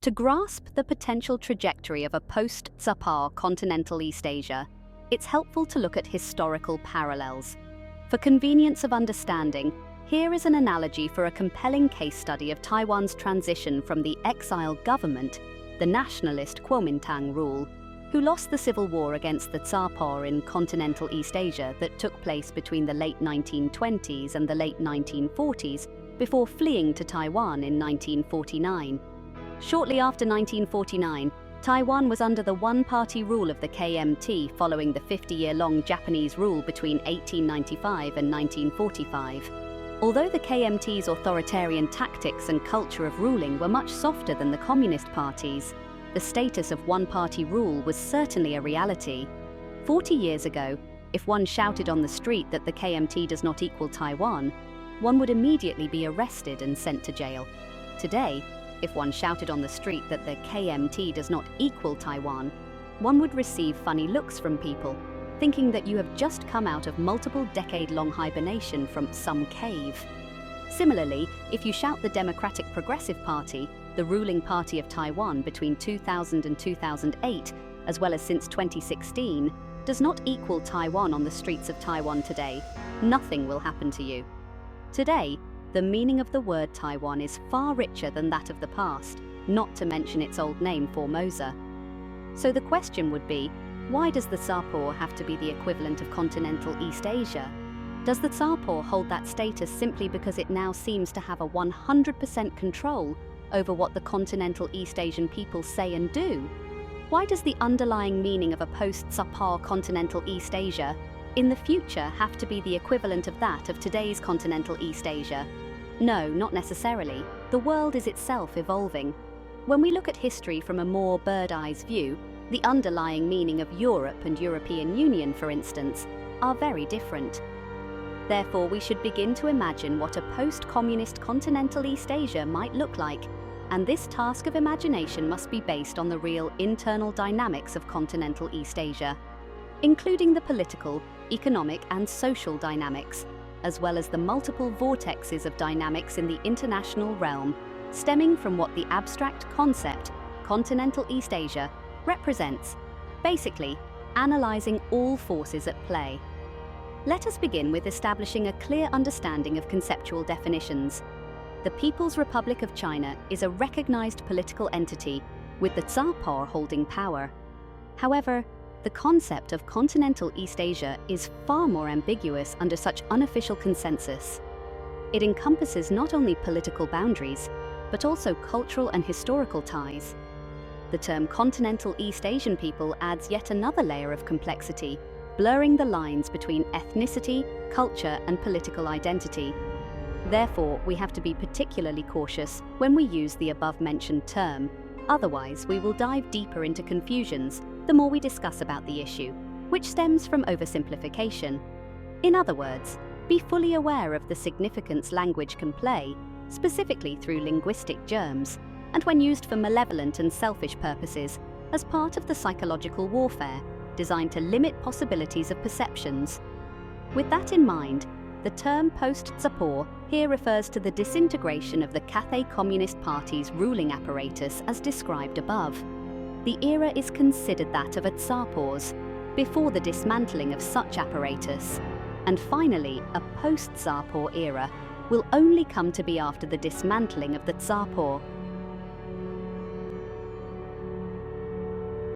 To grasp the potential trajectory of a post-TZPUR continental East Asia, it's helpful to look at historical parallels. For convenience of understanding, here is an analogy for a compelling case study of Taiwan's transition from the exile government, the nationalist Kuomintang rule, who lost the civil war against the TZPUR in continental East Asia that took place between the late 1920s and the late 1940s before fleeing to Taiwan in 1949. Shortly after 1949, Taiwan was under the one-party rule of the KMT following the 50-year-long Japanese rule between 1895 and 1945. Although the KMT's authoritarian tactics and culture of ruling were much softer than the Communist parties, the status of one-party rule was certainly a reality. 40 years ago, if one shouted on the street that the KMT does not equal Taiwan, one would immediately be arrested and sent to jail. Today, if one shouted on the street that the KMT does not equal Taiwan, one would receive funny looks from people, thinking that you have just come out of multiple decade-long hibernation from some cave. Similarly, if you shout the Democratic Progressive Party, the ruling party of Taiwan between 2000 and 2008, as well as since 2016, does not equal Taiwan on the streets of Taiwan today, nothing will happen to you. Today, the meaning of the word Taiwan is far richer than that of the past, not to mention its old name Formosa. So the question would be, why does the TZPUR have to be the equivalent of continental East Asia? Does the TZPUR hold that status simply because it now seems to have a 100% control over what the continental East Asian people say and do? Why does the underlying meaning of a post-TZPUR continental East Asia in the future have to be the equivalent of that of today's continental East Asia? No, not necessarily. The world is itself evolving. When we look at history from a more bird-eyes view, the underlying meaning of Europe and European Union, for instance, are very different. Therefore, we should begin to imagine what a post-communist continental East Asia might look like, and this task of imagination must be based on the real internal dynamics of continental East Asia, including the political, economic, and social dynamics, as well as the multiple vortexes of dynamics in the international realm, stemming from what the abstract concept, continental East Asia, represents, basically, analyzing all forces at play. Let us begin with establishing a clear understanding of conceptual definitions. The People's Republic of China is a recognized political entity, with the TZPUR holding power. However, the concept of continental East Asia is far more ambiguous under such unofficial consensus. It encompasses not only political boundaries, but also cultural and historical ties. The term continental East Asian people adds yet another layer of complexity, blurring the lines between ethnicity, culture, and political identity. Therefore, we have to be particularly cautious when we use the above-mentioned term. Otherwise, we will dive deeper into confusions the more we discuss about the issue, which stems from oversimplification. In other words, be fully aware of the significance language can play, specifically through linguistic germs, and when used for malevolent and selfish purposes, as part of the psychological warfare designed to limit possibilities of perceptions. With that in mind, the term post-TZPUR here refers to the disintegration of the Cathay Communist Party's ruling apparatus as described above. The era is considered that of a TZPUR's, before the dismantling of such apparatus. And finally, a post-TZPUR era will only come to be after the dismantling of the TZPUR.